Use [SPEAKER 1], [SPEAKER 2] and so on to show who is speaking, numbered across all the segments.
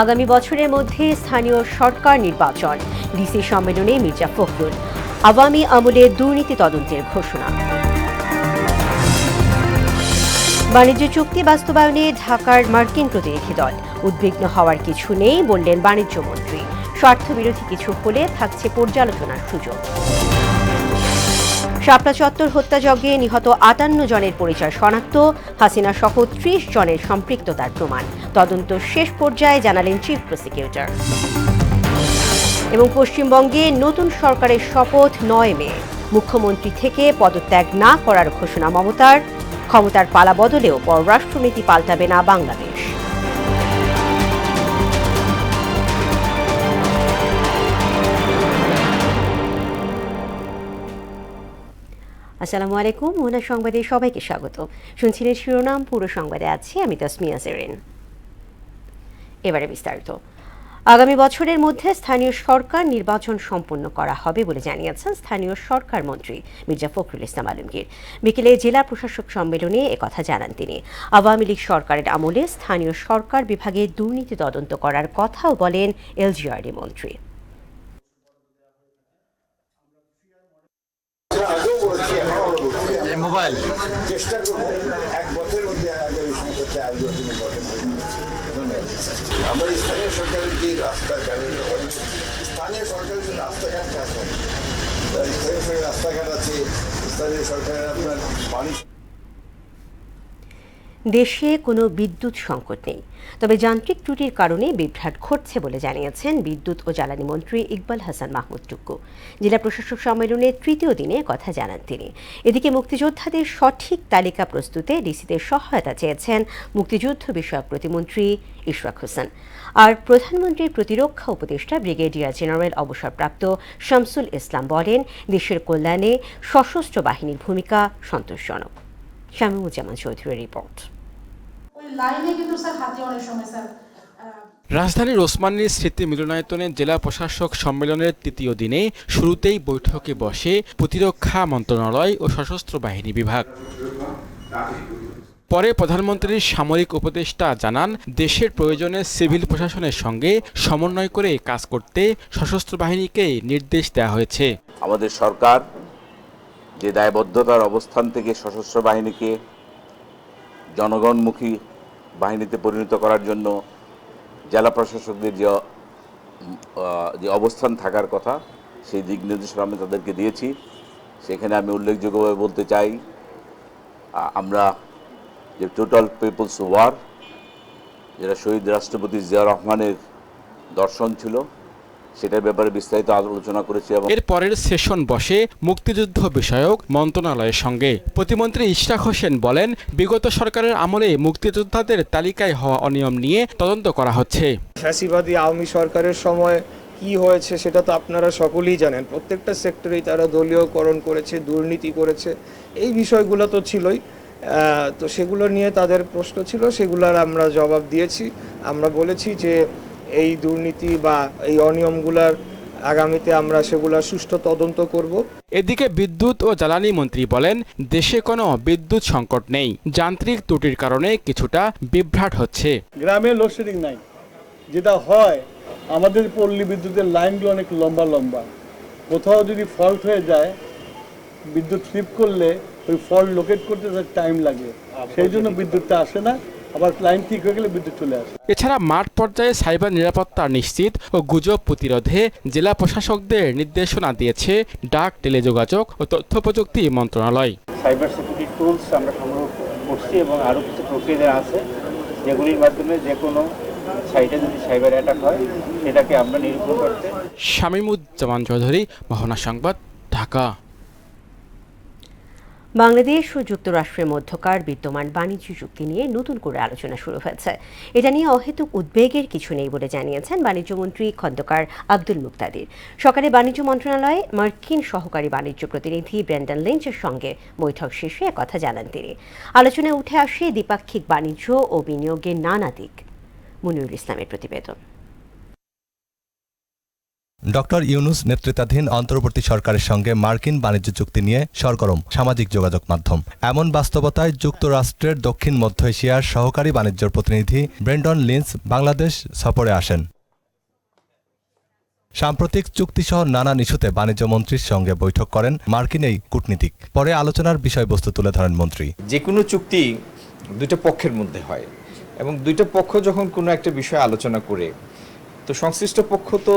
[SPEAKER 1] আগামী বছরের মধ্যে স্থানীয় সরকার নির্বাচন, ডিসি সম্মেলনে মির্জা ফখরুল। আওয়ামী আমলে দুর্নীতি তদন্তের ঘোষণা। বাণিজ্য চুক্তি বাস্তবায়নে ঢাকার মার্কিন প্রতিনিধি দল। উদ্বিগ্ন হওয়ার কিছু নেই বললেন বাণিজ্যমন্ত্রী। স্বার্থবিরোধী কিছু হলে থাকছে পর্যালোচনার সুযোগ। শাপলা চত্বর হত্যাযজ্ঞে নিহত ৫৮ জনের পরিচয় শনাক্ত, হাসিনা সহ ৩০ জনের সম্পৃক্ততার প্রমাণ। তদন্ত শেষ পর্যায়ে জানালেন চিফ প্রসিকিউটর। এবং পশ্চিমবঙ্গে নতুন সরকারের শপথ ৯ মে। মুখ্যমন্ত্রী থেকে পদত্যাগ না করার ঘোষণা মমতার। ক্ষমতার পালা বদলেও পররাষ্ট্রনীতি পাল্টাবে না বাংলাদেশ। আসসালামু আলাইকুম, মোহনা সংবাদে সবাইকে স্বাগত। শুনছিলেন শিরোনাম, পুরো সংবাদে আছি আমি তাসমিয়া জেরিন। এবারে বিস্তারিত। আগামী বছরের মধ্যে স্থানীয় সরকার নির্বাচন সম্পন্ন করা হবে বলে জানিয়েছেন স্থানীয় সরকার মন্ত্রী মির্জা ফখরুল ইসলাম আলমগীর। বিকেলে জেলা প্রশাসক সম্মেলনে একথা জানান তিনি। আওয়ামী লীগ সরকারের আমলে স্থানীয় সরকার বিভাগে দুর্নীতি তদন্ত করার কথাও বলেন এলজিআরডি মন্ত্রী।
[SPEAKER 2] মোবাইল
[SPEAKER 3] চেষ্টা করবো এক বছরের মধ্যে আমরা স্থানীয় সরকারের যে রাস্তাঘাট, স্থানীয় সরকারের যে রাস্তাঘাট আছে, স্থানীয় সরকারের রাস্তাঘাট আছে, স্থানীয় সরকারের আপনার পানি।
[SPEAKER 1] দেশে কোনো বিদ্যুৎ সংকট নেই, তবে যান্ত্রিক ত্রুটির কারণে বিভ্রাট ঘটছে বলে জানিয়েছেন বিদ্যুৎ ও জ্বালানি মন্ত্রী ইকবাল হাসান মাহমুদ টুকু। জেলা প্রশাসক সম্মেলনের তৃতীয় দিনে কথা জানান তিনি। এদিকে মুক্তিযোদ্ধাদের সঠিক তালিকা প্রস্তুতে ডিসিদের সহায়তা চেয়েছেন মুক্তিযুদ্ধ বিষয়ক প্রতিমন্ত্রী ইশরাক হোসেন। আর প্রধানমন্ত্রীর প্রতিরক্ষা উপদেষ্টা ব্রিগেডিয়ার জেনারেল অবসরপ্রাপ্ত শামসুল ইসলাম বলেন, দেশের কল্যাণে সশস্ত্র বাহিনীর ভূমিকা সন্তোষজনক। শামীমুজ্জামান চৌধুরীর রিপোর্ট।
[SPEAKER 2] রাজধানীর ওসমানীর স্মৃতি মিলনায়তনে জেলা প্রশাসক সম্মেলনের তৃতীয় দিনে শুরুতেই বৈঠকে বসে প্রতিরক্ষা মন্ত্রণালয় ও সশস্ত্র বাহিনী বিভাগ। পরে প্রধানমন্ত্রীর সামরিক উপদেষ্টা জানান, দেশের প্রয়োজনে সিভিল প্রশাসনের সঙ্গে সমন্বয় করে কাজ করতে সশস্ত্র বাহিনীকে নির্দেশ দেওয়া হয়েছে।
[SPEAKER 4] আমাদের সরকার যে দায়বদ্ধতার অবস্থান থেকে সশস্ত্র বাহিনীকে জনগণমুখী বাহিনীতে পরিণত করার জন্য জেলা প্রশাসকদের যে অবস্থান থাকার কথা, সেই দিক নির্দেশনা আমি তাদেরকে দিয়েছি। সেখানে আমি উল্লেখযোগ্যভাবে বলতে চাই, আমরা যে টোটাল পিপলস ওয়ার, যেটা শহীদ রাষ্ট্রপতি জিয়া রহমানের দর্শন ছিল, সেটার ব্যাপারে বিস্তারিত আলোচনা করেছি।
[SPEAKER 2] এর পরের সেশন বসে মুক্তিযুদ্ধ বিষয়ক মন্ত্রণালয়ের সঙ্গে। প্রতিমন্ত্রী ইশরাক হোসেন বলেন, বিগত সরকারের আমলে মুক্তিযোদ্ধাদের তালিকায় হওয়া অনিয়ম নিয়ে তদন্ত করা হচ্ছে।
[SPEAKER 5] ফ্যাসিবাদী আওয়ামী সরকারের সময় কি হয়েছে সেটা তো আপনারা সকলেই জানেন। প্রত্যেকটা সেক্টরেই তারা দলীয়করণ করেছে, দুর্নীতি করেছে, এই বিষয়গুলো তো ছিলই। তো সেগুলো নিয়ে তাদের প্রশ্ন ছিল, সেগুলোর আমরা জবাব দিয়েছি। আমরা বলেছি যে এই দুর্নীতি বা এই অনিয়মগুলার আগামীতে আমরা সেগুলা সুষ্ঠু তদন্ত করব।
[SPEAKER 2] এদিকে বিদ্যুৎ ও জ্বালানি মন্ত্রী বলেন, দেশে কোনো বিদ্যুৎ সংকট নেই, যান্ত্রিক ত্রুটির কারণে কিছুটা বিভ্রাট হচ্ছে।
[SPEAKER 6] গ্রামে লোডশেডিং নাই, যেটা হয় আমাদের পল্লী বিদ্যুতের লাইনগুলো অনেক লম্বা লম্বা। কোথাও যদি ফল্ট হয়ে যায়, বিদ্যুৎ স্লিপ করলে ওই ফল্ট লোকেট করতে টাইম লাগে, সেই জন্য বিদ্যুৎটা আসে না। আবার লাইন ঠিক হয়ে গেলে বিদ্যুৎ চলে আসে।
[SPEAKER 2] এছাড়া মাঠ পর্যায়ে সাইবার নিরাপত্তা নিশ্চিত ও গুজব প্রতিরোধে জেলা প্রশাসকদের নির্দেশনা দিয়েছে ডাক, টেলিযোগাযোগ ও তথ্য প্রযুক্তি মন্ত্রণালয়।
[SPEAKER 7] সাইবার সিকিউরিটি টুলস আমরা সংগ্রহ করছি এবং আরও কিছু প্রক্রিয়া আছে, যেগুলির মাধ্যমে যে কোনো সাইটে যদি সাইবার অ্যাটাক হয় সেটাকে আমরা নিরূপণ করতে।
[SPEAKER 2] শামীমুজ্জামান চৌধুরী, মোহনা সংবাদ, ঢাকা।
[SPEAKER 1] বাংলাদেশ ও যুক্তরাষ্ট্রের মধ্যকার বিদ্যমান বাণিজ্য চুক্তি নিয়ে নতুন করে আলোচনা শুরু হয়েছে। এটা নিয়ে অহেতুক উদ্বেগের কিছু নেই বলে জানিয়েছেন বাণিজ্যমন্ত্রী খন্দকার আব্দুল মুক্তাদির। সকালে বাণিজ্য মন্ত্রণালয়ে মার্কিন সহকারী বাণিজ্য প্রতিনিধি ব্র্যান্ডন লিঞ্চের সঙ্গে বৈঠক শেষে একথা জানান তিনি। আলোচনায় উঠে আসে দ্বিপাক্ষিক বাণিজ্য ও বিনিয়োগের নানা দিক। মুনিরুল ইসলামের প্রতিবেদন।
[SPEAKER 8] ডক্টর ইউনূস নেতৃত্বাধীন অন্তর্বর্তী সরকারের সঙ্গে মার্কিন বাণিজ্য চুক্তি নিয়ে সরগরম সামাজিক যোগাযোগ মাধ্যম। এমন বাস্তবতায় যুক্তরাষ্ট্রের দক্ষিণ মধ্য এশিয়ার সহকারী বাণিজ্য প্রতিনিধি ব্রেন্ডন লিন্স বাংলাদেশ সফরে আসেন। সাম্প্রতিক চুক্তিসহ নানান ইস্যুতে বাণিজ্য মন্ত্রীর সঙ্গে বৈঠক করেন মার্কিন এই কূটনীতিক। পরে আলোচনার বিষয়বস্তু তুলে ধরেন মন্ত্রী।
[SPEAKER 9] যে কোনো চুক্তি দুইটা পক্ষের মধ্যে হয় এবং দুইটা পক্ষ যখন কোনো একটা বিষয় আলোচনা করে তো সংশ্লিষ্ট পক্ষ তো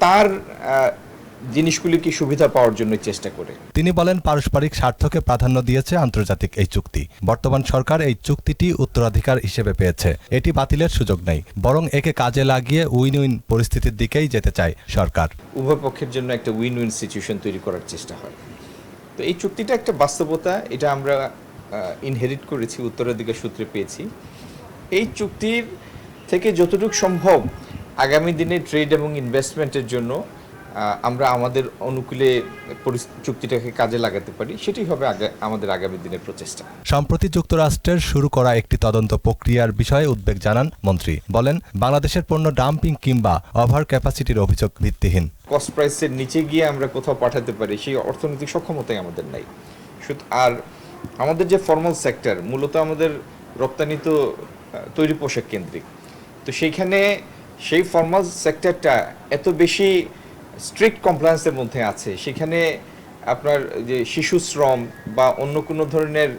[SPEAKER 9] তার জিনিসগুলিকে সুবিধা পাওয়ার জন্য চেষ্টা করে।
[SPEAKER 8] তিনি বলেন, পারস্পরিক স্বার্থকে প্রাধান্য দিয়েছে আন্তর্জাতিক এই চুক্তি। বর্তমান সরকার এই চুক্তিটি উত্তরাধিকার হিসেবে পেয়েছে। এটি বাতিলের সুযোগ নেই, বরং একে কাজে লাগিয়ে উইন উইন পরিস্থিতির দিকেই যেতে চায় সরকার।
[SPEAKER 9] উভয় পক্ষের জন্য একটা উইন উইন সিচুয়েশন তৈরি করার চেষ্টা হয়। তো এই চুক্তিটা একটা বাস্তবতা, এটা আমরা ইনহেরিট করেছি, উত্তরাধিকার সূত্রে পেয়েছি। এই চুক্তির থেকে যতটুকু সম্ভব আগামী দিনে ট্রেড এবং ইনভেস্টমেন্টের জন্য আমরা আমাদের অনুকূলে চুক্তিটাকে কাজে লাগাতে পারি, সেটি হবে আমাদের আগামী দিনের প্রচেষ্টা।
[SPEAKER 8] সম্প্রতি যুক্তরাষ্ট্রের শুরু করা একটি তদন্ত প্রক্রিয়ার বিষয়ে উদ্বেগ জানান মন্ত্রী। বলেন, বাংলাদেশের পণ্য ডাম্পিং কিংবা ওভার ক্যাপাসিটির অভিযোগ ভিত্তিহীন।
[SPEAKER 9] কস্ট প্রাইসের নিচে গিয়ে আমরা কোথাও পাঠাতে পারি সেই অর্থনৈতিক সক্ষমতাই আমাদের নাই। আর আমাদের যে ফর্মাল সেক্টর, মূলত আমাদের রপ্তানি তো তৈরি পোশাক কেন্দ্রিক, তো সেইখানে সেই ফর্মাল সেক্টরটা এত বেশি স্ট্রিক্ট কমপ্লায়েন্সের মধ্যে আছে, সেখানে আপনার যে শিশু শ্রম বা অন্য কোনো ধরনের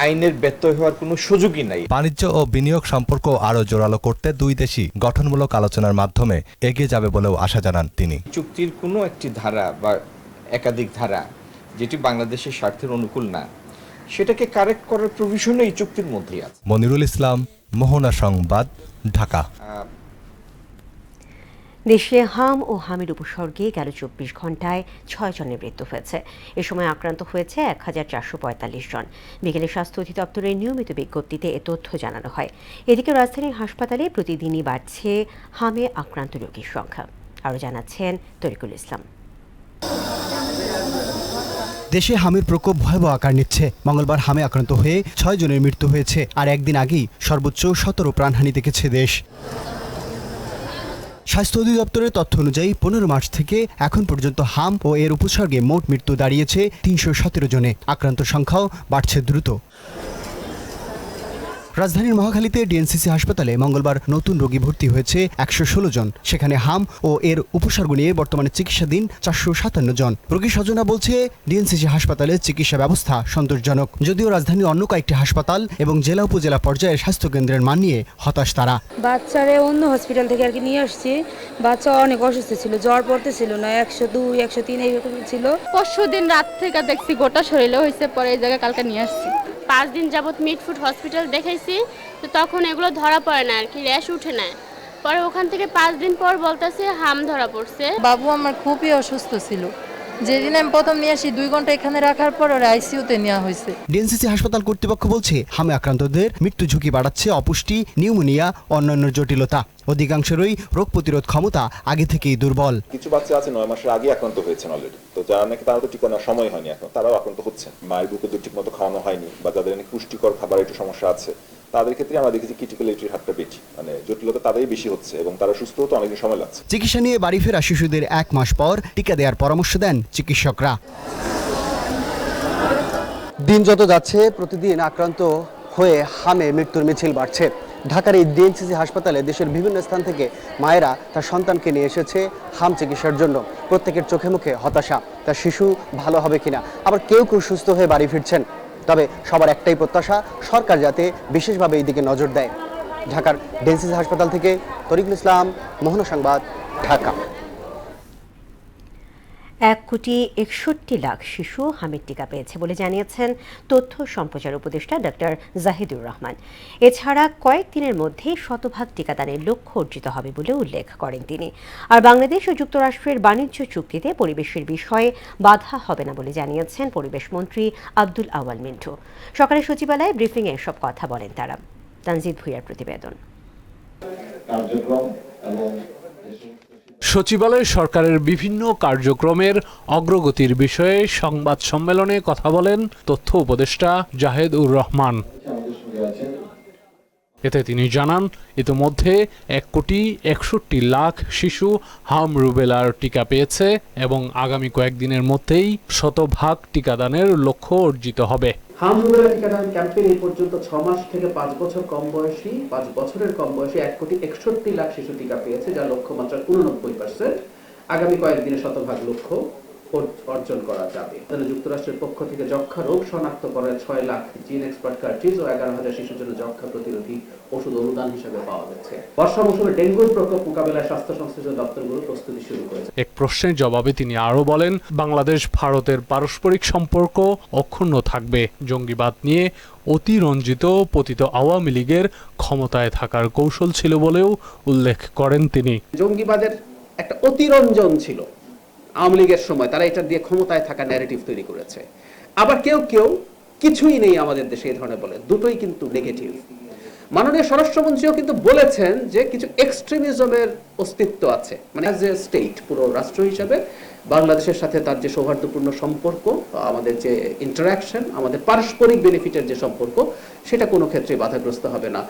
[SPEAKER 9] আইনের ব্যত্যয় হওয়ার কোনো সুযোগই নাই।
[SPEAKER 8] বাণিজ্য ও বিনিয়োগ সম্পর্ক আরও জোরালো করতে দুই দেশই গঠনমূলক আলোচনার মাধ্যমে এগিয়ে যাবে বলেও আশা জানান তিনি।
[SPEAKER 9] চুক্তির কোনো একটি ধারা বা একাধিক ধারা যেটি বাংলাদেশের স্বার্থের অনুকূল না, সেটাকে কারেক্ট করার প্রভিশনও এই চুক্তির মধ্যেই আছে।
[SPEAKER 8] মনিরুল ইসলাম, মোহনা সংবাদ, ঢাকা।
[SPEAKER 1] দেশে হাম ও হামের উপসর্গে গেল 24 ঘন্টায় 6 জনের মৃত্যু হয়েছে। এ সময় আক্রান্ত হয়েছে 1445 জন। বিকেলে স্বাস্থ্য অধিদপ্তরের নিয়মিত বিজ্ঞপ্তিতে এ তথ্য জানানো হয়। এদিকে রাজধানীর হাসপাতালে প্রতিদিনই বাড়ছে হামে আক্রান্ত রোগীর সংখ্যা। আরও জানাচ্ছেন তরিকুল ইসলাম।
[SPEAKER 10] দেশে হামের প্রকোপ ভয়াবহ আকার নিচ্ছে। মঙ্গলবার হামে আক্রান্ত হয়ে 6 জনের মৃত্যু হয়েছে, আর একদিন আগেই সর্বোচ্চ 17 প্রাণহানি দেখেছে দেশ। স্বাস্থ্য অধিদপ্তরের তথ্য অনুযায়ী 15 মার্চ থেকে এখন পর্যন্ত হাম ও এর উপসর্গে মোট মৃত্যু দাঁড়িয়েছে 317 জনে। আক্রান্ত সংখ্যাও বাড়ছে দ্রুত। রাজধানীর মহাখালীতে ডিএনসিসি হাসপাতালে মঙ্গলবার নতুন রোগী ভর্তি হয়েছে 116 জন। সেখানে হাম ও এর উপসর্গ নিয়ে বর্তমানে চিকিৎসাধীন 457 জন। রোগী স্বজনরা বলছে, ডিএনসিসি হাসপাতালের চিকিৎসা ব্যবস্থা সন্তোষজনক। যদিও রাজধানীর অন্য কয়েকটি হাসপাতাল এবং জেলা উপজেলা পর্যায়ের স্বাস্থ্যকেন্দ্রের মান নিয়ে হতাশ তারা।
[SPEAKER 11] বাচ্চারে অন্য হসপিটাল থেকে আর কি নিয়ে আসছি। বাচ্চা অনেক অসুস্থ ছিল, জ্বর পড়তেছিল না, 102 103 এইরকম ছিল।
[SPEAKER 12] পরশুদিন রাত থেকে দেখছি গোটা শরীরে হয়েছে, পরে এই জায়গায় কালকে নিয়ে আসছি। 5 দিন যাবত মিডফুড হসপিটাল দেখাইছি, তো তখন এগুলো ধরা পড়ে না আর কি, র্যাশ উঠে না। পরে ওখান থেকে 5 দিন পর বলতেছে হাম ধরা পড়ছে।
[SPEAKER 13] বাবু আমার খুবই অসুস্থ ছিল, যেদিন আমি প্রথম নিয়ে আসি 2 ঘন্টা এখানে রাখার পর ওরা আইসিইউতে নেওয়া হয়েছে।
[SPEAKER 10] ডিএনসিসি হাসপাতাল কর্তৃপক্ষ বলছে, হামে আক্রান্তদের মৃত্যু ঝুঁকি বাড়াচ্ছে অপুষ্টি, নিউমোনিয়া, অন্যান্য জটিলতা। অধিকাংশেরই রোগ প্রতিরোধ ক্ষমতা আগে থেকেই দুর্বল।
[SPEAKER 14] কিছু বাচ্চা আছে 9 মাসের আগে আক্রান্ত হয়েছেন অলরেডি, তো যারা নাকি তারা তো টিকা নেওয়ার সময় হয়নি, এখন তারাও আক্রান্ত হচ্ছেন। মায়ের বুকে দুধ ঠিক মতো খাওয়ানো হয়নি বা যাদের নাকি পুষ্টিকর খাবার একটু সমস্যা আছে, তাদের ক্ষেত্রে আমরা দেখেছি ক্রিটিক্যালিটির হারটা বেশি, মানে জটিলতা তাদেরই বেশি হচ্ছে এবং তারা সুস্থ হতে অনেকদিন সময় লাগছে।
[SPEAKER 10] চিকিৎসা নিয়ে বাড়ি ফেরা শিশুদের 1 মাস পর টিকা দেওয়ার পরামর্শ দেন চিকিৎসকরা। দিন যত যাচ্ছে প্রতিদিন আক্রান্ত হয়ে হামে মৃত্যুর মিছিল বাড়ছে। ঢাকার এই ডিএনসিসি হাসপাতালে দেশের বিভিন্ন স্থান থেকে মায়েরা তার সন্তানকে নিয়ে এসেছে হাম চিকিৎসার জন্য। প্রত্যেকের চোখে মুখে হতাশা, তার শিশু ভালো হবে কিনা। আবার কেউ কেউ সুস্থ হয়ে বাড়ি ফিরছেন। তবে সবার একটাই প্রত্যাশা, সরকার যাতে বিশেষভাবে এই দিকে নজর দেয়। ঢাকার ডিএনসিসি হাসপাতাল থেকে তরিকুল ইসলাম, মোহনা সংবাদ, ঢাকা।
[SPEAKER 1] 1,61,00,000 শিশু হামের টিকা পেয়েছে বলে জানিয়েছেন তথ্য সম্প্রচার উপদেষ্টা ডক্টর জাহিদুর রহমান। এছাড়া কয়েকদিনের মধ্যে 100% টিকাদানের লক্ষ্য অর্জিত হবে বলে উল্লেখ করেন তিনি। আর বাংলাদেশ ও যুক্তরাষ্ট্রের বাণিজ্য চুক্তিতে পরিবেশের বিষয়ে বাধা হবে না বলে জানিয়েছেন পরিবেশ মন্ত্রী আব্দুল আওয়াল মিন্টু। সকালে সচিবালয়ে ব্রিফিংয়ে এসব কথা বলেন তারা। তানজিদ ভুঁইয়ার প্রতিবেদন।
[SPEAKER 15] সচিবালয়ে সরকারের বিভিন্ন কার্যক্রমের অগ্রগতির বিষয়ে সংবাদ সম্মেলনে কথা বলেন তথ্য উপদেষ্টা জাহেদ উর রহমান। এতে তিনি জানান ইতোমধ্যে 1,61,00,000 শিশু হাম রুবেলার টিকা পেয়েছে এবং আগামী কয়েকদিনের মধ্যেই 100% টিকাদানের লক্ষ্য অর্জিত হবে।
[SPEAKER 10] হাম রুবেলা টিকাদান ক্যাম্পেইন এই পর্যন্ত 6 মাস থেকে 5 বছর কম বয়সী 5 বছরের কম বয়সী 1,61,00,000 শিশু টিকা পেয়েছে, যার লক্ষ্যমাত্রা 89%। আগামী কয়েকদিনে 100% লক্ষ্য অর্জন করা যাবে। যুক্তরাষ্ট্রের পক্ষ থেকে যক্ষ্মা রোগ শনাক্ত করার 6 লাখ জিন এক্সপার্ট কার্ট্রিজ ও 11,000 শিশুর জন্য যক্ষ্মা প্রতিরোধী ওষুধ অনুদান হিসেবে পাওয়া যাচ্ছে। বর্ষা মৌসুমে ডেঙ্গুর প্রকোপ মোকাবিলায় স্বাস্থ্য সংশ্লিষ্ট দপ্তরগুলো প্রস্তুতি শুরু করেছে।
[SPEAKER 15] এক প্রশ্নের জবাবে তিনি আরও বলেন, বাংলাদেশ ভারতের পারস্পরিক সম্পর্ক অক্ষুণ্ণ থাকবে। জঙ্গিবাদ নিয়ে অতিরঞ্জিত পতিত আওয়ামী লীগের ক্ষমতায় থাকার কৌশল ছিল বলেও উল্লেখ করেন তিনি।
[SPEAKER 10] জঙ্গিবাদের একটা অতিরঞ্জন ছিল আওয়ামী লীগের সময়, তারা এটা দিয়ে ক্ষমতায় থাকা ন্যারেটিভ তৈরি করেছে। আবার কেউ কেউ কিছুই নেই আমাদের দেশে এই ধরনের বলে, দুটোই কিন্তু নেগেটিভ। মাননীয় স্বরাষ্ট্রমন্ত্রীও কিন্তু বলেছেন যে কিছু এক্সট্রিমিজমের অস্তিত্ব আছে, মানে অ্যাজ এ স্টেট পুরো রাষ্ট্র হিসেবে বাংলাদেশের সাথে তার যে সৌহার্দ্যপূর্ণ সম্পর্ক, আমাদের যে ইন্টারাকশন, আমাদের পারস্পরিক বেনিফিটের যে সম্পর্ক, সেটা কোনো ক্ষেত্রে বাধাগ্রস্ত হবে না।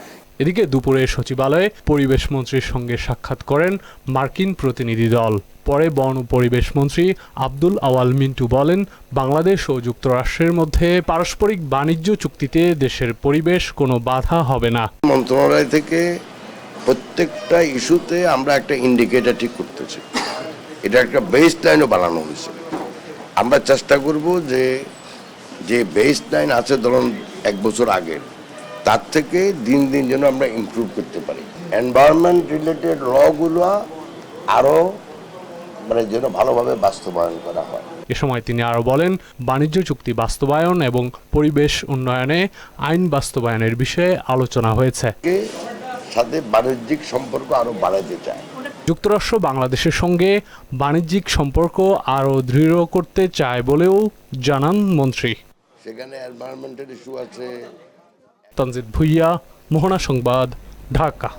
[SPEAKER 15] এদিকে দুপুরে সচিবালয়ে পরিবেশ মন্ত্রীর সঙ্গে সাক্ষাৎ করেন মার্কিন প্রতিনিধি দল। পরে বন ও পরিবেশ মন্ত্রী আব্দুল আওয়াল মিন্টু বলেন, বাংলাদেশ ও যুক্তরাষ্ট্রের মধ্যে পারস্পরিক বাণিজ্য চুক্তিতে দেশের পরিবেশ কোনো বাধা হবে না।
[SPEAKER 3] মন্ত্রণালয় থেকে প্রত্যেকটা ইস্যুতে আমরা একটা ইন্ডিকেটর ঠিক করতেছি, এটা একটা বেস লাইনও বানানো হয়েছে। আমরা চেষ্টা করব যে বেস লাইন আছে ধরুন 1 বছর আগের, তার থেকে দিন দিন যেন আমরা ইমপ্রুভ করতে পারি। এনভায়রনমেন্ট রিলেটেড লগুলো আরও যেন ভালোভাবে বাস্তবায়ন করা হয়।
[SPEAKER 15] এ সময় তিনি আরও বলেন, বাণিজ্য চুক্তি বাস্তবায়ন এবং পরিবেশ উন্নয়নে আইন বাস্তবায়নের বিষয়ে আলোচনা হয়েছে।
[SPEAKER 3] সাথে বাণিজ্যিক সম্পর্ক আরো বাড়াতে চায়।
[SPEAKER 15] যুক্তরাষ্ট্র বাংলাদেশের সঙ্গে বাণিজ্যিক সম্পর্ক আরও দৃঢ় করতে চায় বলেও জানান মন্ত্রী।
[SPEAKER 3] সেখানে এনভায়রনমেন্টাল ইস্যু আছে।
[SPEAKER 15] তানজিদ ভুইয়া, মোহনা সংবাদ, ঢাকা।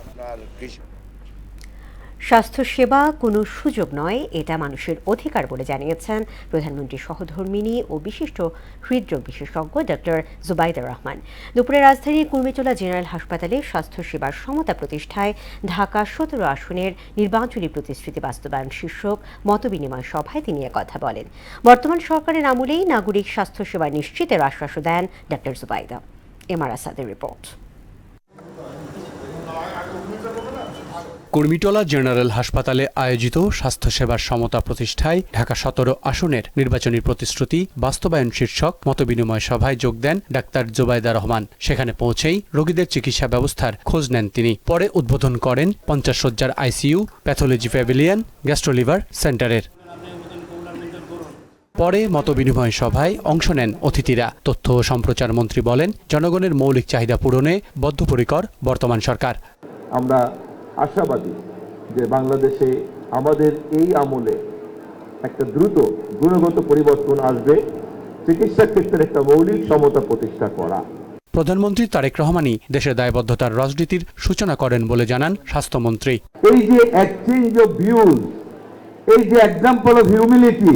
[SPEAKER 1] স্বাস্থ্যসেবা কোনো সুযোগ নয়, এটা মানুষের অধিকার বলে জানিয়েছেন প্রধানমন্ত্রী সহধর্মিণী ও বিশিষ্ট হৃদরোগ বিশেষজ্ঞ ডক্টর জুবাইদা রহমান। দুপুরে রাজধানীর কুর্মিটোলা জেনারেল হাসপাতালে স্বাস্থ্যসেবার সমতা প্রতিষ্ঠায় ঢাকা 17 আসনের নির্বাচনী প্রতিশ্রুতি বাস্তবায়ন শীর্ষক মতবিনিময় সভায় তিনি কথা বলেন। বর্তমান সরকারের আমলেই নাগরিক স্বাস্থ্যসেবা নিশ্চিতের আশ্বাস দেন ডক্টর জুবাইদা। এমআর আসাদের রিপোর্ট।
[SPEAKER 15] কুর্মিটোলা জেনারেল হাসপাতালে আয়োজিত স্বাস্থ্যসেবার সমতা প্রতিষ্ঠায় ঢাকা 17 আসনের নির্বাচনী প্রতিশ্রুতি বাস্তবায়ন শীর্ষক মতবিনিময় সভায় যোগ দেন ডাক্তার জুবাইদা রহমান। সেখানে পৌঁছেই রোগীদের চিকিৎসা ব্যবস্থার খোঁজ নেন তিনি। পরে উদ্বোধন করেন 50 শয্যার আইসিইউ, প্যাথোলজি প্যাভিলিয়ন, গ্যাস্ট্রোলিভার সেন্টারের। পরে মতবিনিময় সভায় অংশ নেন অতিথিরা। তথ্য ও সম্প্রচার মন্ত্রী বলেন, জনগণের মৌলিক চাহিদা পূরণে বদ্ধপরিকর বর্তমান সরকার।
[SPEAKER 16] আমরা আশাবাদী যে বাংলাদেশে আমাদের এই আমলে একটা দ্রুত গুণগত পরিবর্তন আসবে, চিকিৎসা ক্ষেত্রে একটা মৌলিক সমতা প্রতিষ্ঠা করা।
[SPEAKER 15] প্রধানমন্ত্রী তারেক রহমানই দেশের দায়বদ্ধতার রাজনীতির সূচনা করেন বলে জানান স্বাস্থ্যমন্ত্রী।
[SPEAKER 16] এই যে এক্সচেঞ্জ অফ ভিউজ, এই যে এক্সাম্পল অফ হিউমিলিটি,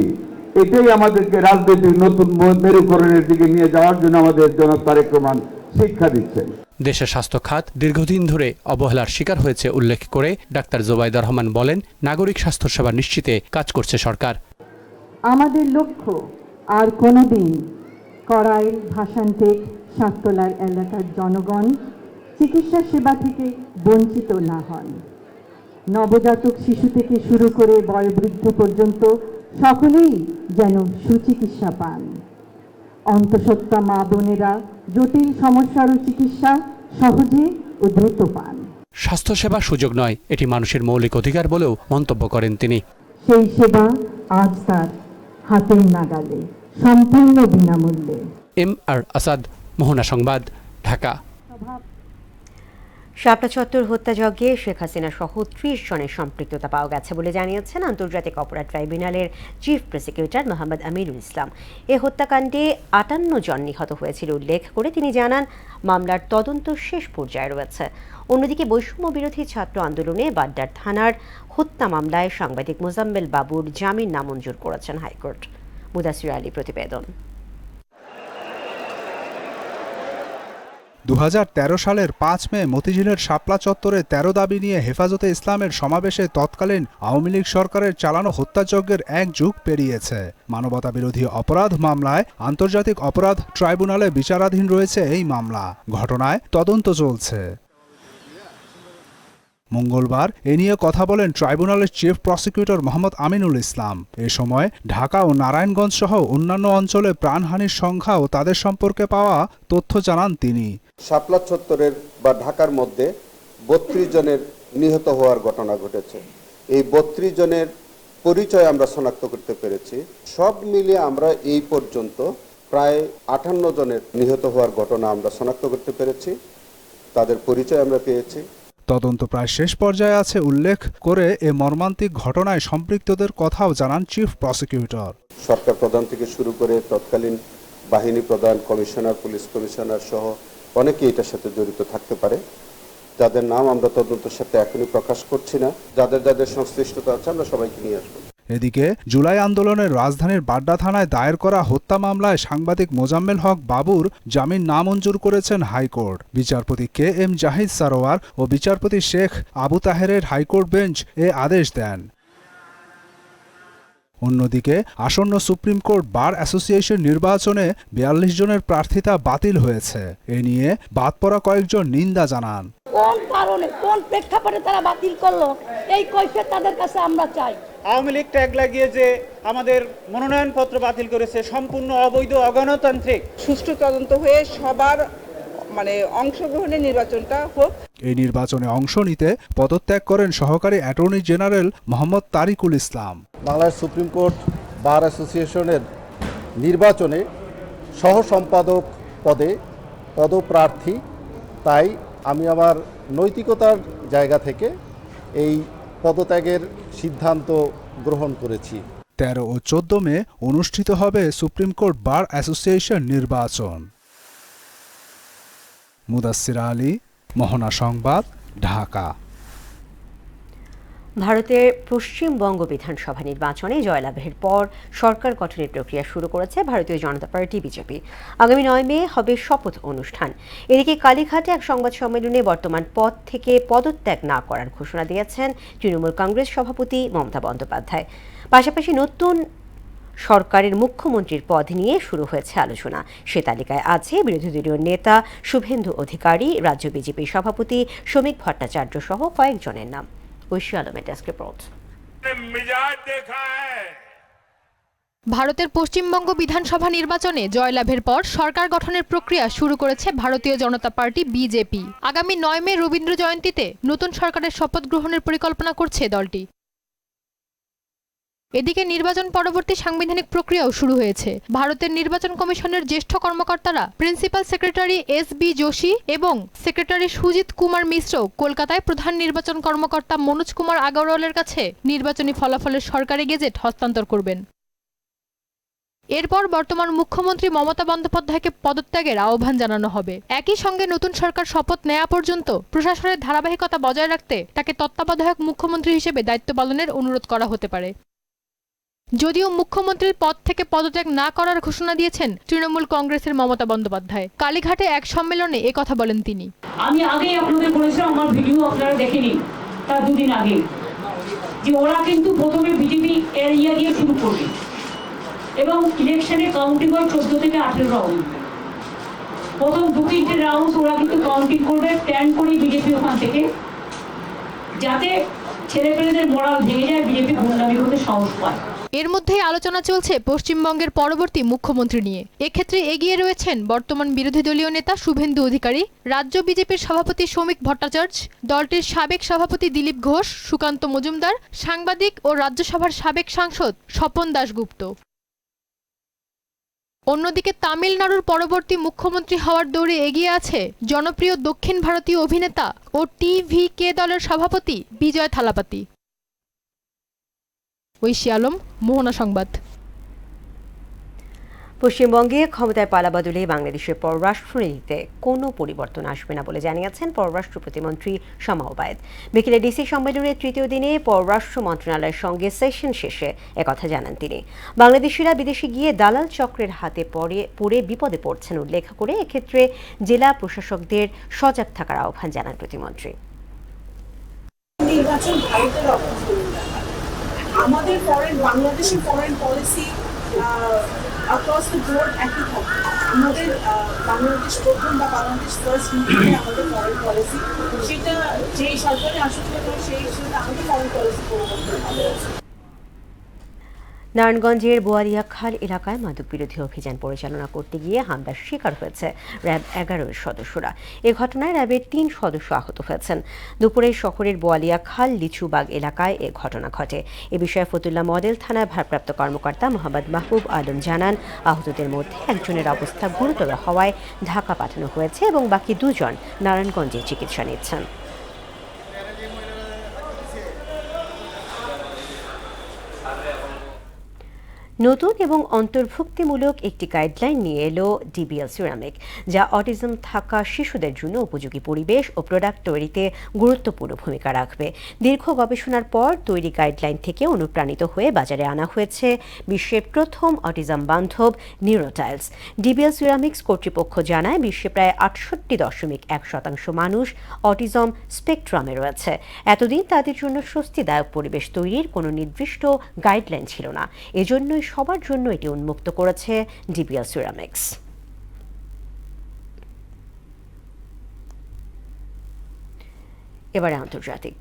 [SPEAKER 16] এটাই আমাদেরকে রাজনীতির নতুন মেরুকরণের দিকে নিয়ে যাওয়ার জন্য আমাদের জনাব তারেক রহমান শিক্ষা দিচ্ছেন।
[SPEAKER 15] দেশের স্বাস্থ্য খাত দীর্ঘদিন ধরে অবহেলার শিকার হয়েছে উল্লেখ করে ডাক্তার জুবাইদা রহমান বলেন, নাগরিক স্বাস্থ্যসেবা নিশ্চিতে কাজ করছে সরকার।
[SPEAKER 17] আমাদের লক্ষ্য আর কোনোদিন করাইল, ভাসানটেক, সাততলার এলাকার জনগণ চিকিৎসা সেবা থেকে বঞ্চিত না হন। নবজাতক শিশু থেকে শুরু করে বয়োবৃদ্ধ পর্যন্ত সকলেই যেন সুচিকিৎসা পান। অন্তঃসত্ত্বা মা বোনেরা জটিল সমস্যারও চিকিৎসা সহজে ও দ্রুত পান।
[SPEAKER 15] স্বাস্থ্যসেবা সুযোগ নয়, এটি মানুষের মৌলিক অধিকার বলেও মন্তব্য করেন তিনি।
[SPEAKER 17] সেই সেবা আজ তার হাতের নাগালে, সম্পূর্ণ বিনামূল্যে।
[SPEAKER 15] এমআর আসাদ, মোহনা সংবাদ, ঢাকা।
[SPEAKER 1] শাপলা চত্বর হত্যাযজ্ঞে শেখ হাসিনা সহ 30 জনের সম্পৃক্ততা পাওয়া গেছে বলে জানিয়েছেন আন্তর্জাতিক অপরাধ ট্রাইব্যুনালের চিফ প্রসিকিউটর মোহাম্মদ আমিরুল ইসলাম। এ হত্যাকাণ্ডে 58 জন নিহত হয়েছিল উল্লেখ করে তিনি জানান, মামলার তদন্ত শেষ পর্যায়ে রয়েছে। অন্যদিকে বৈষম্য বিরোধী ছাত্র আন্দোলনে বাড্ডার থানার হত্যা মামলায় সাংবাদিক মোজাম্মেল বাবুর জামিন নামঞ্জুর করেছেন হাইকোর্ট। মুদাসির আলী প্রতিবেদন।
[SPEAKER 18] 2013 সালের 5 মে মতিঝিলের শাপলা চত্বরে 13 দাবি নিয়ে হেফাজতে ইসলামের সমাবেশে তৎকালীন আওয়ামী লীগ সরকারের চালানো হত্যাযজ্ঞের 1 যুগ পেরিয়েছে। মানবতাবিরোধী অপরাধ মামলায় আন্তর্জাতিক অপরাধ ট্রাইব্যুনালে বিচারাধীন রয়েছে এই মামলা। ঘটনায় তদন্ত চলছে। মঙ্গলবার এ নিয়ে কথা বলেন ট্রাইব্যুনালের চিফ প্রসিকিউটর মোহাম্মদ আমিনুল ইসলাম। এ সময় ঢাকা ও নারায়ণগঞ্জ সহ অন্যান্য অঞ্চলে প্রাণহানির সংখ্যা ও তাদের সম্পর্কে পাওয়া তথ্য জানান তিনি।
[SPEAKER 19] শাপলা চত্বরের বা ঢাকার মধ্যে 32 জনের নিহত হওয়ার ঘটনা ঘটেছে। এই 32 জনের পরিচয় আমরা শনাক্ত করতে পেরেছি। সব মিলিয়ে আমরা এই পর্যন্ত প্রায় 58 জনের নিহত হওয়ার ঘটনা আমরা শনাক্ত করতে পেরেছি, তাদের পরিচয় আমরা পেয়েছি।
[SPEAKER 18] তদন্ত প্রায় শেষ পর্যায়ে আছে উল্লেখ করে এ মর্মান্তিক ঘটনায় সম্পৃক্তদের কথাও জানান চিফ প্রসিকিউটর।
[SPEAKER 19] সরকার প্রধান থেকে শুরু করে তৎকালীন বাহিনী প্রধান, কমিশনার, পুলিশ কমিশনার সহ অনেকেই এটার সাথে জড়িত থাকতে পারে, যাদের নাম আমরা তদন্তের সাথে এখনই প্রকাশ করছি না। যাদের যাদের সংশ্লিষ্টতা আছে আমরা সবাইকে নিয়ে আসবো।
[SPEAKER 18] এদিকে জুলাই আন্দোলনের রাজধানীর বাড্ডা থানায় দায়ের করা হত্যা মামলায় সাংবাদিক মোজাম্মেল হক বাবুর জামিন নামঞ্জুর করেছেন হাইকোর্ট। বিচারপতি কে এম জাহিদ সারোয়ার ও বিচারপতি শেখ আবু তাহেরের হাইকোর্ট বেঞ্চ এ আদেশ দেন। অন্যদিকে আসন্ন সুপ্রিম কোর্ট বার অ্যাসোসিয়েশন নির্বাচনে 42 জনের প্রার্থিতা বাতিল হয়েছে। এ নিয়ে বাদ পড়া কয়েকজন নিন্দা জানান।
[SPEAKER 20] কোন কারণে, কোন প্রেক্ষাপটে তারা বাতিল করলো, এই কৈফিয়ত তাদের কাছে আমরা চাই।
[SPEAKER 7] আওয়ামী লীগ ট্যাগ লাগিয়ে যে আমাদের মনোনয়নপত্র বাতিল করেছে সম্পূর্ণ অবৈধ, অগণতান্ত্রিক।
[SPEAKER 21] সুষ্ঠু তদন্ত হয়ে সবার অংশগ্রহণের নির্বাচনটা হোক।
[SPEAKER 18] এই নির্বাচনে অংশ নিতে পদত্যাগ করেন সহকারী অ্যাটর্নি জেনারেল মোহাম্মদ তারিকুল ইসলাম।
[SPEAKER 19] বাংলাদেশ সুপ্রিম কোর্ট বার অ্যাসোসিয়েশনের নির্বাচনে সহ সম্পাদক পদে পদপ্রার্থী, তাই আমি আমার নৈতিকতার জায়গা থেকে এই পদত্যাগের সিদ্ধান্ত গ্রহণ করেছি।
[SPEAKER 18] 13 ও 14 মে অনুষ্ঠিত হবে সুপ্রিম কোর্ট বার অ্যাসোসিয়েশন নির্বাচন। মুদাসসির আলী, মোহনা সংবাদ, ঢাকা।
[SPEAKER 1] ভারতের পশ্চিমবঙ্গ বিধানসভা নির্বাচনে জয়লাভের পর সরকার গঠনের প্রক্রিয়া শুরু করেছে ভারতীয় জনতা পার্টি বিজেপি। আগামী 9 মে হবে শপথ অনুষ্ঠান। এদিকে কালীঘাটে এক সংবাদ সম্মেলনে বর্তমান পদ থেকে পদত্যাগ না করার ঘোষণা দিয়েছেন তৃণমূল কংগ্রেস সভাপতি মমতা বন্দ্যোপাধ্যায়। পাশাপাশি নতুন সরকারের মুখ্যমন্ত্রীর পদ নিয়ে শুরু হয়েছে আলোচনা। সে তালিকায় আছে বিরোধী দলীয় নেতা শুভেন্দু অধিকারী, রাজ্য বিজেপি সভাপতি শ্রমিক ভট্টাচার্য সহ কয়েকজনের নাম। ঐশী আলমের ডেস্ক রিপোর্ট।
[SPEAKER 22] ভারতের পশ্চিমবঙ্গ বিধানসভা নির্বাচনে জয়লাভের পর সরকার গঠনের প্রক্রিয়া শুরু করেছে ভারতীয় জনতা পার্টি বিজেপি। আগামী 9 মে রবীন্দ্র জয়ন্তীতে নতুন সরকারের শপথ গ্রহণের পরিকল্পনা করছে দলটি। এদিকে নির্বাচন পরবর্তী সাংবিধানিক প্রক্রিয়াও শুরু হয়েছে। ভারতের নির্বাচন কমিশনের জ্যেষ্ঠ কর্মকর্তারা প্রিন্সিপাল সেক্রেটারি এস.বি. যোশী এবং সেক্রেটারি সুজিত কুমার মিশ্র কলকাতায় প্রধান নির্বাচন কর্মকর্তা মনোজ কুমার আগরওয়ালের কাছে নির্বাচনী ফলাফলের সরকারি গেজেট হস্তান্তর করবেন। এরপর বর্তমান মুখ্যমন্ত্রী মমতা বন্দ্যোপাধ্যায়কে পদত্যাগের আহ্বান জানানো হবে। একই সঙ্গে নতুন সরকার শপথ নেওয়া পর্যন্ত প্রশাসনের ধারাবাহিকতা বজায় রাখতে তাকে তত্ত্বাবধায়ক মুখ্যমন্ত্রী হিসেবে দায়িত্ব পালনের অনুরোধ করা হতে পারে। যদিও মুখ্যমন্ত্রীর পদ থেকে পদত্যাগ না করার ঘোষণা দিয়েছেন তৃণমূল কংগ্রেসের মমতা বন্দ্যোপাধ্যায়। কালীঘাটে এক সম্মেলনে কথা বলেন তিনি।
[SPEAKER 23] আমি আগেই আপনাদের বলেছিলাম, আমার ভিডিও আপনারা দেখে নিন, তার দুদিন আগে, যে ওরা কিন্তু প্রথমে বিজেপি এরিয়া দিয়ে শুরু করবে এবং ইলেকশনে কাউন্টিং হয় 14 থেকে 18 রাউন্ড। প্রথম 2-3 রাউন্ড ওরা কিন্তু কাউন্টিং করবে, প্ল্যান করে বিজেপি ওখান থেকে, যাতে ছেলেপেলেদের মোরাল ভেঙে যায়, বিজেপি গুন্ডামি করতে সাহস পায়।
[SPEAKER 22] এর মধ্যেই আলোচনা চলছে পশ্চিমবঙ্গের পরবর্তী মুখ্যমন্ত্রী নিয়ে। এক্ষেত্রে এগিয়ে রয়েছেন বর্তমান বিরোধী দলীয় নেতা শুভেন্দু অধিকারী, রাজ্য বিজেপির সভাপতি শ্রমিক ভট্টাচার্য, দলটির সাবেক সভাপতি দিলীপ ঘোষ, সুকান্ত মজুমদার, সাংবাদিক ও রাজ্যসভার সাবেক সাংসদ স্বপন দাশগুপ্ত। অন্যদিকে তামিলনাড়ুর পরবর্তী মুখ্যমন্ত্রী হওয়ার দৌড়ে এগিয়ে আছে জনপ্রিয় দক্ষিণ ভারতীয় অভিনেতা ও টিভিকে দলের সভাপতি বিজয় থালাপাতি। ঐশী আলম, মোহনা সংবাদ।
[SPEAKER 1] পশ্চিমবঙ্গে ক্ষমতায় পালাবদলে বাংলাদেশের পররাষ্ট্রনীতিতে কোনো পরিবর্তন আসবে না বলে জানিয়েছেন পররাষ্ট্র প্রতিমন্ত্রী শামা ওবায়েদ। বিকেলে ডিসি সম্মেলনের তৃতীয় দিনে পররাষ্ট্র মন্ত্রণালয়ের সঙ্গে সেশন শেষে একথা জানান তিনি। বাংলাদেশিরা বিদেশে গিয়ে দালাল চক্রের হাতে পড়ে বিপদে পড়ছেন উল্লেখ করে এক্ষেত্রে জেলা প্রশাসকদের সজাগ থাকার আহ্বান জানান প্রতিমন্ত্রী।
[SPEAKER 4] নির্বাচন ভারতের আমাদের বাংলাদেশের foreign policy across the board একই থাকে। আমাদের বাংলাদেশ প্রথম বা বাংলাদেশ ফার্স্ট নিয়ে আমাদের ফরেন পলিসি, সেটা যেই সরকারে আসুক না সেই হিসেবে আমাদের ফরেন পলিসি পরিবর্তন হবে।
[SPEAKER 1] নারায়ণগঞ্জের বোয়ালিয়াখাল এলাকায় মাদক বিরোধী অভিযান পরিচালনা করতে গিয়ে হামলার শিকার হয়েছে র্যাব 11-এর সদস্যরা। এ ঘটনায় র্যাবের 3 সদস্য আহত হয়েছেন। দুপুরে শহরের বোয়ালিয়াখাল লিচুবাগ এলাকায় এ ঘটনা ঘটে। এ বিষয়ে ফতুল্লা মডেল থানার ভারপ্রাপ্ত কর্মকর্তা মোহাম্মদ মাহবুব আলম জানান, আহতদের মধ্যে একজনের অবস্থা গুরুতর হওয়ায় ঢাকা পাঠানো হয়েছে এবং বাকি 2 জন নারায়ণগঞ্জে চিকিৎসা নিচ্ছেন। নতুন এবং অন্তর্ভুক্তিমূলক একটি গাইডলাইন নিয়ে এলো ডিবিএল সিরামিক, যা অটিজম থাকা শিশুদের জন্য উপযোগী পরিবেশ ও প্রোডাক্ট তৈরিতে গুরুত্বপূর্ণ ভূমিকা রাখবে। দীর্ঘ গবেষণার পর তৈরি গাইডলাইন থেকে অনুপ্রাণিত হয়ে বাজারে আনা হয়েছে বিশ্বের প্রথম অটিজম বান্ধব নিউরোটাইলস। ডিবিএল সিরামিক্স কর্তৃপক্ষ জানায়, বিশ্বে প্রায় 68.1% মানুষ অটিজম স্পেকট্রামে রয়েছে। এতদিন তাদের জন্য স্বস্তিদায়ক পরিবেশ তৈরির কোনো নির্দিষ্ট গাইডলাইন ছিল না। এজন্যই সবার জন্য এটি উন্মুক্ত করেছে ডিবিএল সিরামিক্স। এবারে আন্তর্জাতিক।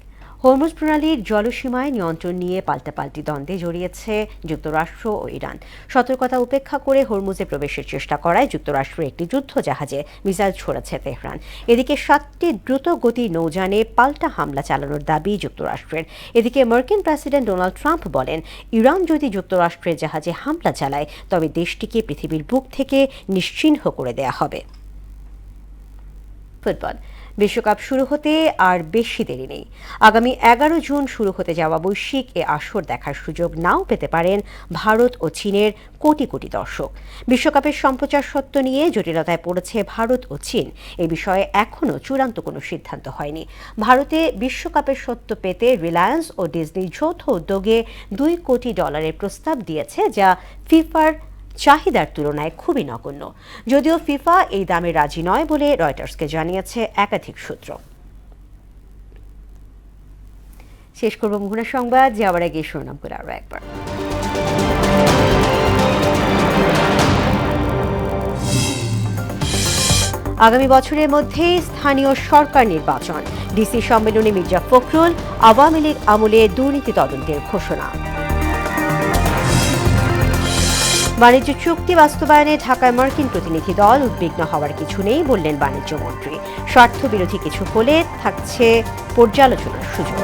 [SPEAKER 1] হরমুজ প্রণালীর জলসীমায় নিয়ন্ত্রণ নিয়ে পাল্টাপাল্টি দ্বন্দ্বে জড়িয়েছে যুক্তরাষ্ট্র ও ইরান। সতর্কতা উপেক্ষা করে হরমুজে প্রবেশের চেষ্টা করায় যুক্তরাষ্ট্রের একটি যুদ্ধ জাহাজে মিসাইল ছোড়েছে তেহরান। এদিকে 7টি দ্রুত গতির নৌযানে পাল্টা হামলা চালানোর দাবি যুক্তরাষ্ট্রের। এদিকে মার্কিন প্রেসিডেন্ট ডোনাল্ড ট্রাম্প বলেন, ইরান যদি যুক্তরাষ্ট্রের জাহাজে হামলা চালায় তবে দেশটিকে পৃথিবীর বুক থেকে নিশ্চিহ্ন করে দেয়া হবে। ফুটবল। বিশ্বকাপ শুরু হতে আর বেশি দেরি নেই। আগামী 11 জুন শুরু হতে যাওয়া বৈশ্বিক এ আসর দেখার সুযোগ নাও পেতে পারেন ভারত ও চীনের কোটি কোটি দর্শক। বিশ্বকাপের সম্প্রচার সত্ত্ব নিয়ে জটিলতায় পড়েছে ভারত ও চীন। এ বিষয়ে এখনও চূড়ান্ত কোনো সিদ্ধান্ত হয়নি। ভারতে বিশ্বকাপের সত্ত্ব পেতে রিলায়েন্স ও ডিজনির যৌথ উদ্যোগে $2 কোটি প্রস্তাব দিয়েছে, যা ফিফার চাহিদার তুলনায় খুবই নগণ্য। যদিও ফিফা এই দামে রাজি নয় বলে রয়টার্সকে জানিয়েছে একাধিক সূত্র। শেষ করব মোহনা সংবাদ, যাওয়ার আগে শিরোনামগুলো আরও একবার। আগামী বছরের মধ্যে স্থানীয় সরকার নির্বাচন। ডিসি সম্মেলনে মির্জা ফখরুল। আওয়ামী লীগ আমলে দুর্নীতি তদন্তের ঘোষণা। বাণিজ্য চুক্তি বাস্তবায়নে ঢাকায় মার্কিন প্রতিনিধি দল। উদ্বিগ্ন হওয়ার কিছু নেই বললেন বাণিজ্য মন্ত্রী। স্বার্থবিরোধী কিছু হলে থাকছে পর্যালোচনার সুযোগ।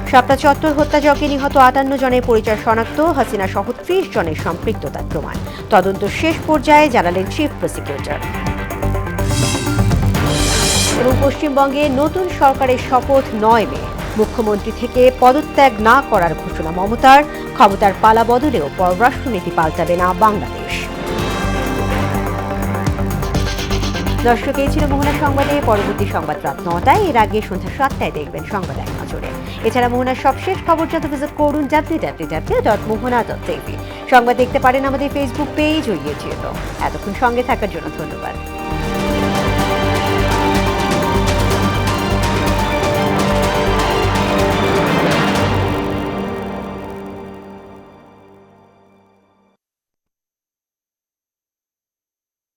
[SPEAKER 1] শাপলা চত্বর হত্যাযজ্ঞে নিহত 58 জনের পরিচয় শনাক্ত। হাসিনা সহ 30 জনের সম্পৃক্ততার প্রমাণ। তদন্ত শেষ পর্যায়ে জানালেন চিফ প্রসিকিউটর। এবং পশ্চিমবঙ্গে নতুন সরকারের শপথ 9 মে। মুখ্যমন্ত্রী থেকে পদত্যাগ না করার ঘোষণা মমতার। ক্ষমতার পালা বদলেও পররাষ্ট্রনীতি পাল্টাবে না বাংলাদেশ। দর্শক, এই ছিল মোহনা সংবাদে। পরবর্তী সংবাদ রাত 9টায়। এর আগে সন্ধ্যা 7টায় দেখবেন সংবাদ এক নজরে। এছাড়া মোহনার সবশেষ খবর জানতে ভিজিট করুন www.mohana.tv। সংবাদ দেখতে পারেন আমাদের ফেসবুক পেজ ও ইউটিউবে। এতক্ষণ সঙ্গে থাকার জন্য ধন্যবাদ।